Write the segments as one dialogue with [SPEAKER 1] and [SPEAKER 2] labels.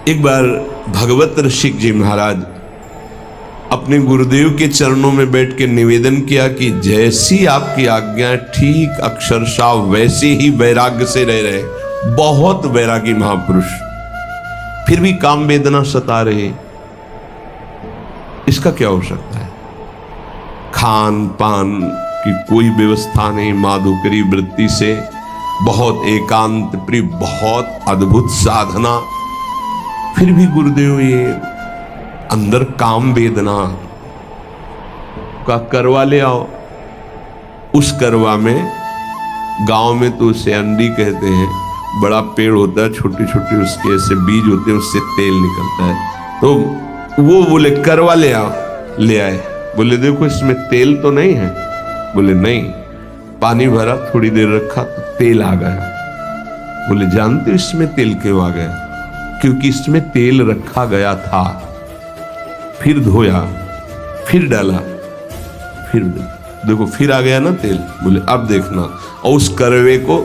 [SPEAKER 1] एक बार भगवत ऋषिक जी महाराज अपने गुरुदेव के चरणों में बैठ के निवेदन किया कि जैसी आपकी आज्ञा ठीक अक्षरशः वैसे ही वैराग्य से रह रहे। बहुत वैरागी महापुरुष, फिर भी काम वेदना सता रहे, इसका क्या हो सकता है? खान पान की कोई व्यवस्था नहीं, माधुकरी वृत्ति से बहुत एकांत प्रिय, बहुत अद्भुत साधना, फिर भी गुरुदेव ये अंदर काम वेदना का करवा ले आओ। उस करवा में गांव में तो उसे अंडी कहते हैं, बड़ा पेड़ होता है, छोटे छोटे उसके ऐसे बीज होते हैं, उससे तेल निकलता है। तो वो बोले करवा ले आओ, ले आए। बोले देखो इसमें तेल तो नहीं है? बोले नहीं। पानी भरा, थोड़ी देर रखा तो तेल आ गया। बोले जानते हो इसमें तेल क्यों आ गया? क्योंकि इसमें तेल रखा गया था, फिर धोया, फिर डाला, फिर देखो फिर आ गया ना तेल। बोले अब देखना। और उस करवे को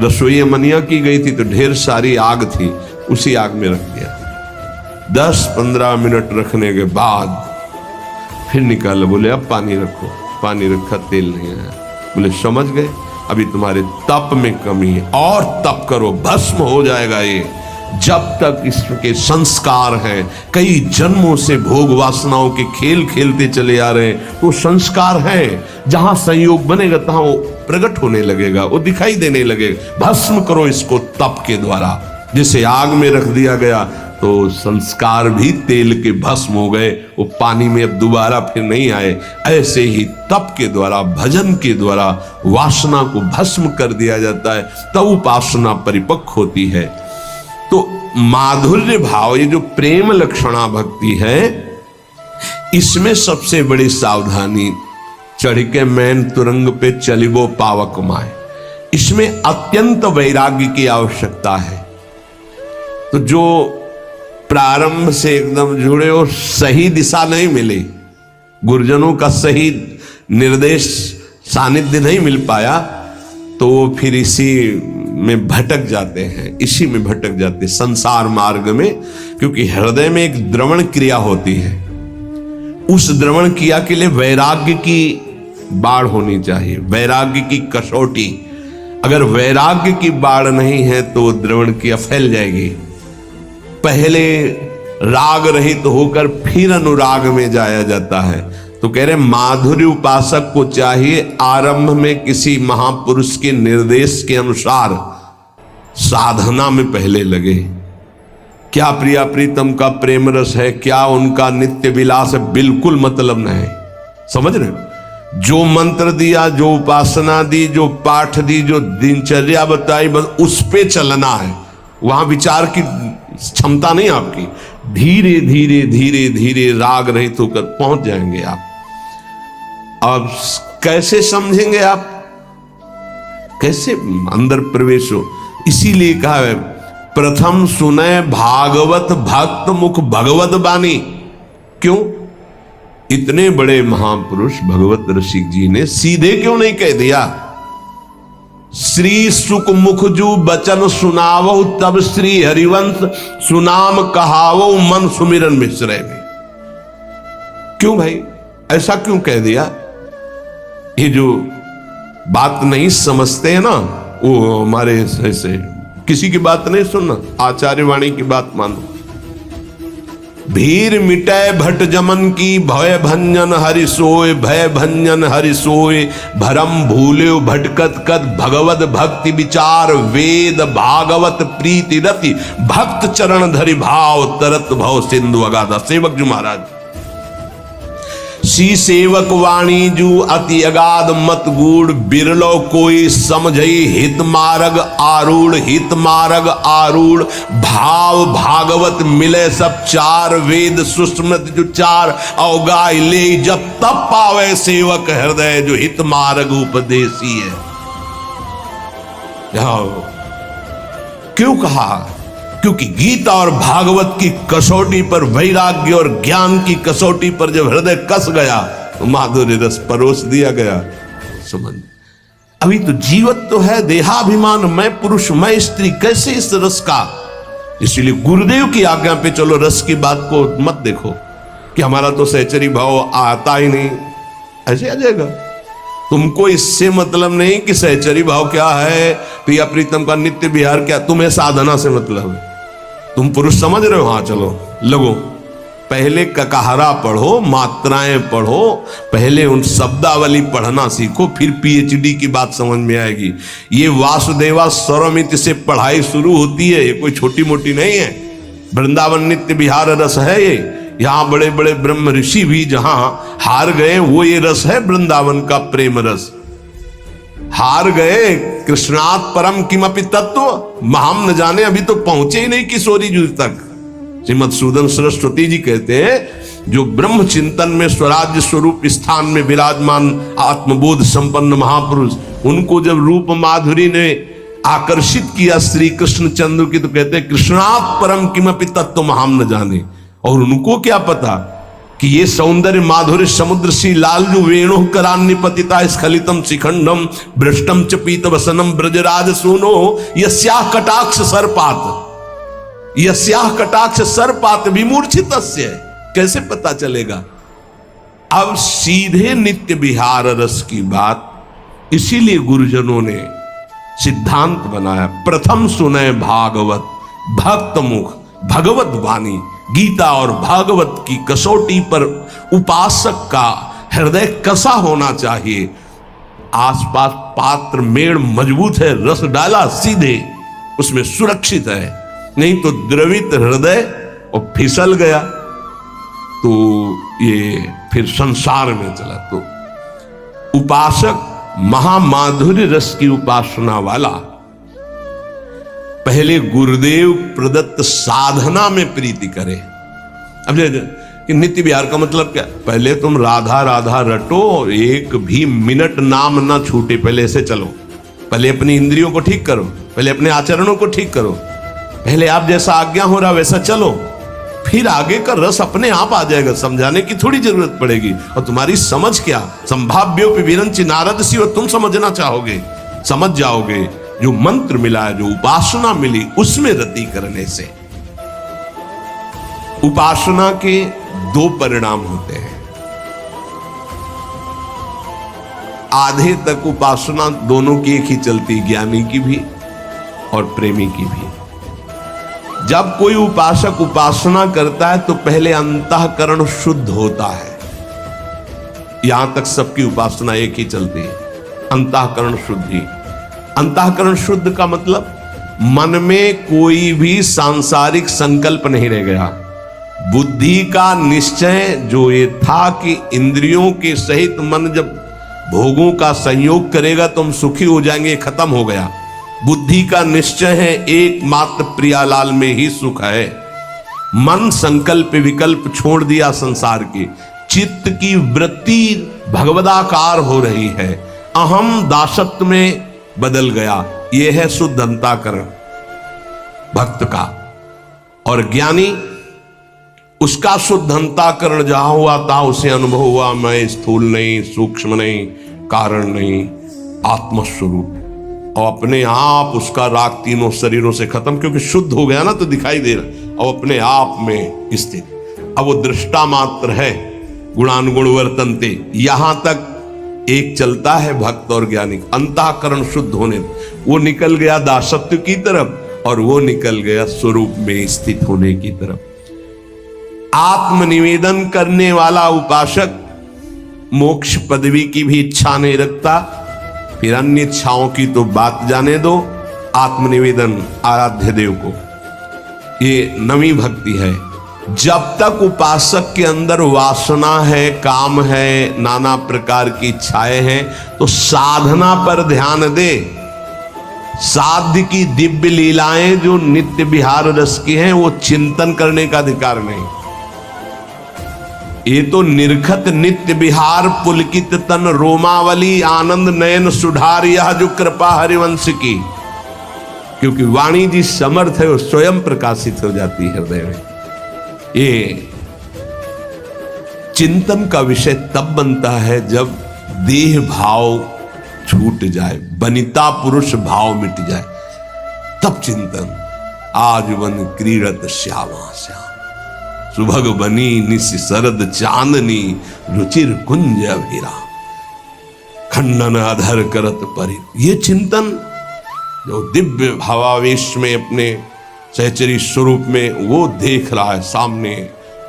[SPEAKER 1] रसोई मनिया की गई थी तो ढेर सारी आग थी, उसी आग में रख दिया। 10-15 मिनट रखने के बाद फिर निकाला। बोले अब पानी रखो। पानी रखा, तेल नहीं आया। बोले समझ गए, अभी तुम्हारे तप में कमी है, और तप करो, भस्म हो जाएगा ये। जब तक इसके संस्कार हैं, कई जन्मों से भोग वासनाओं के खेल खेलते चले आ रहे हैं, वो संस्कार हैं। जहां संयोग बनेगा तहां वो प्रकट होने लगेगा, वो दिखाई देने लगेगा। भस्म करो इसको तप के द्वारा। जैसे आग में रख दिया गया तो संस्कार भी तेल के भस्म हो गए, वो पानी में अब दोबारा फिर नहीं आए। ऐसे ही तप के द्वारा, भजन के द्वारा वासना को भस्म कर दिया जाता है, तब उपासना परिपक्व होती है। तो माधुर्य भाव, ये जो प्रेम लक्षणा भक्ति है, इसमें सबसे बड़ी सावधानी, चढ़ के मैन तुरंग पे चलिबो पावक माए, इसमें अत्यंत वैराग्य की आवश्यकता है। तो जो प्रारंभ से एकदम जुड़े और सही दिशा नहीं मिली, गुरुजनों का सही निर्देश सानिध्य नहीं मिल पाया, तो वो फिर इसी में भटक जाते हैं, इसी में भटक जाते हैं संसार मार्ग में। क्योंकि हृदय में एक द्रवण क्रिया होती है, उस द्रवण क्रिया के लिए वैराग्य की बाढ़ होनी चाहिए, वैराग्य की कसौटी। अगर वैराग्य की बाढ़ नहीं है तो द्रवण क्रिया फैल जाएगी। पहले राग रहित होकर फिर अनुराग में जाया जाता है। तो कह रहे माधुर्य उपासक को चाहिए आरंभ में किसी महापुरुष के निर्देश के अनुसार साधना में पहले लगे। क्या प्रिया प्रीतम का प्रेम रस है, क्या उनका नित्य विलास है, बिल्कुल मतलब नहीं। समझ रहे? जो मंत्र दिया, जो उपासना दी, जो पाठ दी, जो दिनचर्या बताई, बस उस पे चलना है। वहां विचार की क्षमता नहीं आपकी। धीरे धीरे धीरे धीरे राग रहित होकर पहुंच जाएंगे आप। अब कैसे समझेंगे आप, कैसे अंदर प्रवेश हो? इसीलिए कहा है प्रथम सुने भागवत भक्त मुख भगवत बानी। क्यों? इतने बड़े महापुरुष भगवत ऋषिक जी ने सीधे क्यों नहीं कह दिया श्री सुख मुख जू बचन सुनावो तब श्री हरिवंश सुनाम कहावो मन सुमिरन मिश्रे में? क्यों भाई ऐसा क्यों कह दिया? ये जो बात नहीं समझते हैं ना, वो हमारे ऐसे किसी की बात नहीं सुनना, आचार्य वाणी की बात मानो। भीर मिटय भट जमन की भय भंजन हरि सोय, भय भंजन हरि सोय, भरम भूल्यो भटकत कद भगवत भक्ति विचार, वेद भागवत प्रीति रति भक्त चरण धरि भाव, तरत भव सिंधु अगाधा। सेवक जी महाराज, सी सेवक वाणी जू अति अगाध मत गूढ़, बिरलो कोई समझई हित मार्ग आरूढ़, हित मार्ग आरूढ़ भाव भागवत मिले सब चार, वेद सुस्मृत जो चार अवगाय ले, जब तब पावे सेवक हृदय जो हित मार्ग उपदेशी है। क्यों कहा? क्योंकि गीता और भागवत की कसौटी पर, वैराग्य और ज्ञान की कसौटी पर जब हृदय कस गया तो माधुर्य रस परोस दिया गया। समझ, अभी तो जीवत तो है, देहाभिमान, मैं पुरुष मैं स्त्री, कैसे इस रस का इसीलिए गुरुदेव की आज्ञा पे चलो, रस की बात को मत देखो कि हमारा तो सहचरी भाव आता ही नहीं, ऐसे आ जाएगा। तुमको इससे मतलब नहीं कि सहचरी भाव क्या है, प्रिया प्रीतम का नित्य विहार क्या, तुम्हें साधना से मतलब है। तुम पुरुष समझ रहे हो, हाँ चलो लगो, पहले ककाहरा पढ़ो, मात्राएं पढ़ो, पहले उन शब्दावली पढ़ना सीखो, फिर पीएचडी की बात समझ में आएगी। ये वासुदेवा स्वरमिति से पढ़ाई शुरू होती है, ये कोई छोटी मोटी नहीं है। वृंदावन नित्य विहार रस है ये। यहाँ बड़े बड़े ब्रह्म ऋषि भी जहां हार गए, वो ये रस है वृंदावन का प्रेम रस। हार गए कृष्णात् परम किमपि तत्व महाम न जाने, अभी तो पहुंचे ही नहीं किशोरी जुग तक। श्रीमद सूदन सरस्वती जी कहते हैं, जो ब्रह्म चिंतन में स्वराज्य स्वरूप स्थान में विराजमान आत्मबोध संपन्न महापुरुष, उनको जब रूप माधुरी ने आकर्षित किया श्री कृष्ण चंद्र की, तो कहते हैं कृष्णात् परम किमपि तत्व महाम न जाने। और उनको क्या पता कि ये सौंदर्य माधुर्य समुद्र सी लालजु वेणु करान्निपतिता स्खलितम शिखंडम भ्रष्टम च पीत वसनम ब्रजराज सोनो यस्याह कटाक्ष सर्पात, यस्याह कटाक्ष सर्पात विमूर्छितस्य। कैसे पता चलेगा? अब सीधे नित्य विहार रस की बात, इसीलिए गुरुजनों ने सिद्धांत बनाया, प्रथम सुने भागवत भक्त मुख भगवत वाणी। गीता और भागवत की कसौटी पर उपासक का हृदय कसा होना चाहिए। आसपास पात्र मेड़ मजबूत है, रस डाला सीधे उसमें सुरक्षित है, नहीं तो द्रवित हृदय और फिसल गया तो ये फिर संसार में चला। तो उपासक महामाधुर्य रस की उपासना वाला पहले गुरुदेव प्रदत्त साधना में प्रीति करे। अब कि नित्य विहार का मतलब क्या? पहले तुम राधा राधा रटो और एक भी मिनट नाम ना छूटे, पहले से चलो। पहले अपनी इंद्रियों को ठीक करो, पहले अपने आचरणों को ठीक करो, पहले आप जैसा आज्ञा हो रहा वैसा चलो, फिर आगे का रस अपने आप आ जाएगा। समझाने की थोड़ी जरूरत पड़ेगी। और तुम्हारी समझ क्या, संभाव्योपि विरंचि नारद शिव, तुम समझना चाहोगे, समझ जाओगे। जो मंत्र मिला है, जो उपासना मिली, उसमें रति करने से उपासना के दो परिणाम होते हैं। आधे तक उपासना दोनों की एक ही चलती, ज्ञानी की भी और प्रेमी की भी। जब कोई उपासक उपासना करता है तो पहले अंतःकरण शुद्ध होता है। यहां तक सबकी उपासना एक ही चलती है, अंतःकरण शुद्धि। अंतःकरण शुद्ध का मतलब मन में कोई भी सांसारिक संकल्प नहीं रह गया। बुद्धि का निश्चय जो ये था कि इंद्रियों के सहित मन जब भोगों का संयोग करेगा तो हम सुखी हो जाएंगे, खत्म हो गया। बुद्धि का निश्चय है एकमात्र प्रियालाल में ही सुख है। मन संकल्प विकल्प छोड़ दिया संसार के, चित्त की वृत्ति भगवदाकार हो रही है, अहम दासत्व में बदल गया। यह है शुद्ध अंतःकरण भक्त का। और ज्ञानी, उसका शुद्ध अंतःकरण जहां हुआ था उसे अनुभव हुआ, मैं स्थूल नहीं, सूक्ष्म नहीं, कारण नहीं, आत्मस्वरूप। और अपने आप उसका राग तीनों शरीरों से खत्म, क्योंकि शुद्ध हो गया ना तो दिखाई दे रहा, और अपने आप में स्थित। अब वो दृष्टा मात्र है, गुणानुगुण वर्तनते। यहां तक एक चलता है भक्त और ज्ञानी। अंतःकरण शुद्ध होने, वो निकल गया दासत्व की तरफ और वो निकल गया स्वरूप में स्थित होने की तरफ। आत्मनिवेदन करने वाला उपासक मोक्ष पदवी की भी इच्छा नहीं रखता, फिर अन्य इच्छाओं की तो बात जाने दो। आत्मनिवेदन आराध्य देव को, ये नवी भक्ति है। जब तक उपासक के अंदर वासना है, काम है, नाना प्रकार की इच्छाएं हैं, तो साधना पर ध्यान दे। साध्य की दिव्य लीलाएं जो नित्य विहार रस की हैं, वो चिंतन करने का अधिकार नहीं। ये तो निर्खत नित्य विहार पुलकित तन रोमावली आनंद नयन सुधार, यह जो कृपा हरिवंश की। क्योंकि वाणी जी समर्थ है, वो स्वयं प्रकाशित हो जाती है हृदय में। ये चिंतन का विषय तब बनता है जब देह भाव छूट जाए, बनिता पुरुष भाव मिट जाए, तब चिंतन। आज वन क्रीड़त श्यामा श्याम। सुभग बनी निस शरद चांदनी, रुचिर कुंज अभिराम। खंडन अधर करत परि। ये चिंतन जो दिव्य भावावेश में अपने सहचरी स्वरूप में वो देख रहा है, सामने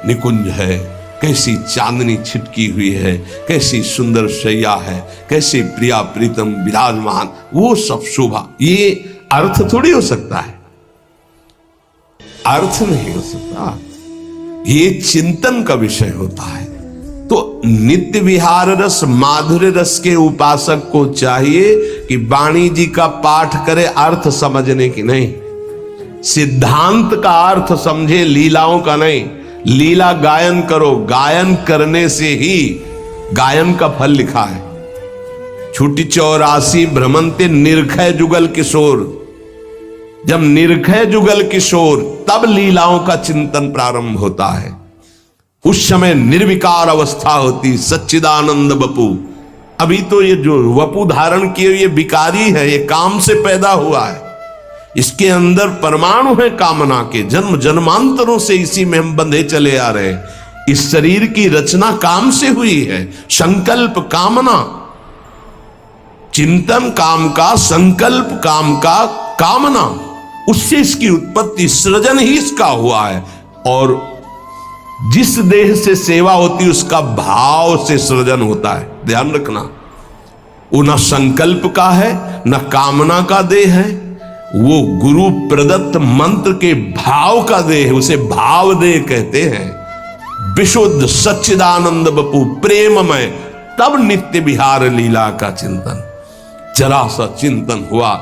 [SPEAKER 1] निकुंज है, कैसी चांदनी छिटकी हुई है, कैसी सुंदर शैया है, कैसे प्रिया प्रीतम विराजमान, वो सब शोभा। ये अर्थ थोड़ी हो सकता है, अर्थ नहीं हो सकता, ये चिंतन का विषय होता है। तो नित्य विहार रस माधुर्य रस के उपासक को चाहिए कि वाणी जी का पाठ करे अर्थ समझने की नहीं, सिद्धांत का अर्थ समझे, लीलाओं का नहीं। लीला गायन करो, गायन करने से ही गायन का फल लिखा है। छुटी 84 भ्रमंते निर्खय जुगल किशोर। जब निर्खय जुगल किशोर, तब लीलाओं का चिंतन प्रारंभ होता है। उस समय निर्विकार अवस्था होती, सच्चिदानंद वपु। अभी तो ये जो वपु धारण किए ये विकारी है, ये काम से पैदा हुआ है, इसके अंदर परमाणु है कामना के। जन्म जन्मांतरों से इसी में हम बंधे चले आ रहे हैं। इस शरीर की रचना काम से हुई है, संकल्प कामना, चिंतन काम का, संकल्प काम का, कामना, उससे इसकी उत्पत्ति, सृजन ही इसका हुआ है। और जिस देह से सेवा होती उसका भाव से सृजन होता है, ध्यान रखना। वो न संकल्प का है न कामना का देह है, वो गुरु प्रदत्त मंत्र के भाव का देह है, उसे भाव देह कहते हैं। विशुद्ध सच्चिदानंद बपू प्रेममय, तब नित्य विहार लीला का चिंतन। जरा सा चिंतन हुआ,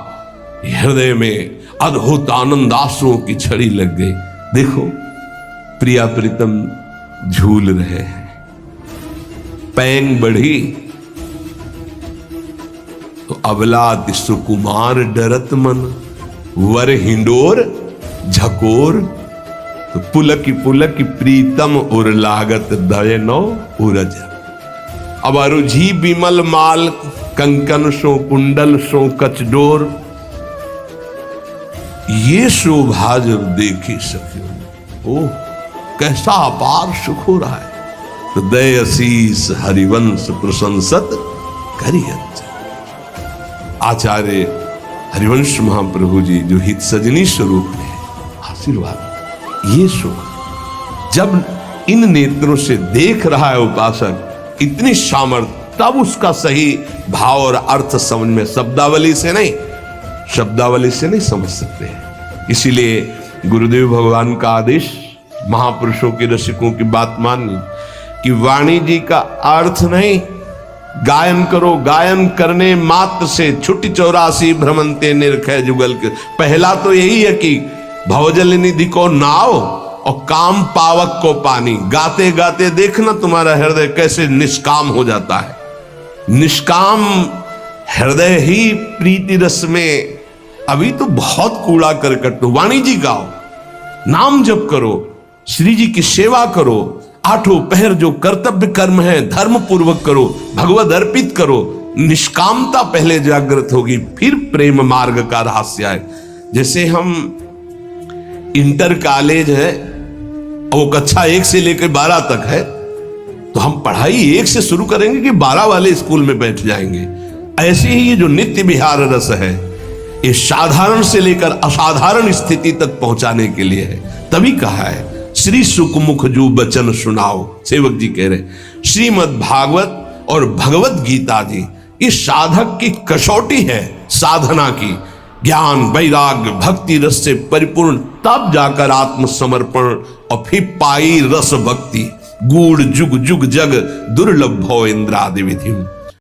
[SPEAKER 1] हृदय में अद्भुत आनंद आंसुओं की झड़ी लग गई। देखो प्रिया प्रीतम झूल रहे हैं, पैंग बढ़ी तो अबला सुकुमार डरत मन, वर हिंडोर झकोर तो पुलकी पुलकी प्रीतम उर लागत दयनो उरज। अब अरुझी बिमल माल कंकन सो कुंडल सो कचडोर, ये शोभा जब देखी सखियों, ओह कैसा अपार सुख हो रहा है। तो दय असीस हरिवंश प्रशंसत करियत। आचार्य हरिवंश महाप्रभु जी जो हित सजनी स्वरूप में आशीर्वाद, ये सुख जब इन नेत्रों से देख रहा है उपासक, इतनी सामर्थ्य, तब उसका सही भाव और अर्थ समझ में, शब्दावली से नहीं, शब्दावली से नहीं समझ सकते हैं। इसीलिए गुरुदेव भगवान का आदेश, महापुरुषों के रसिकों की बात माननी कि वाणी जी का अर्थ नहीं, गायन करो, गायन करने मात्र से छुट्टी 84 भ्रमंते निर्खय जुगल के। पहला तो यही है कि भवजल निधि को नाव और काम पावक को पानी। गाते गाते देखना तुम्हारा हृदय कैसे निष्काम हो जाता है। निष्काम हृदय ही प्रीति रस में। अभी तो बहुत कूड़ा करकट, वाणी जी गाओ, नाम जप करो, श्री जी की सेवा करो, आठों पहर जो कर्तव्य कर्म है धर्म पूर्वक करो, भगवद अर्पित करो। निष्कामता पहले जागृत होगी, फिर प्रेम मार्ग का रहस्य है। जैसे हम इंटर कॉलेज है, वो कक्षा 1 से लेकर 12 तक है, तो हम पढ़ाई 1 से शुरू करेंगे कि 12 वाले स्कूल में बैठ जाएंगे। ऐसे ही ये जो नित्य विहार रस है, ये साधारण से लेकर असाधारण स्थिति तक पहुंचाने के लिए है। तभी कहा है श्री सुखमुख जो बचन सुनाओ। सेवक जी कह रहे श्रीमद् भागवत और भगवत गीता जी ये साधक की कसौटी है साधना की। ज्ञान वैराग्य भक्ति रस से परिपूर्ण, तब जाकर आत्मसमर्पण और फिर पाई रस भक्ति। गूढ़ जुग जुग जग दुर्लभ भव इंद्रादि विधि।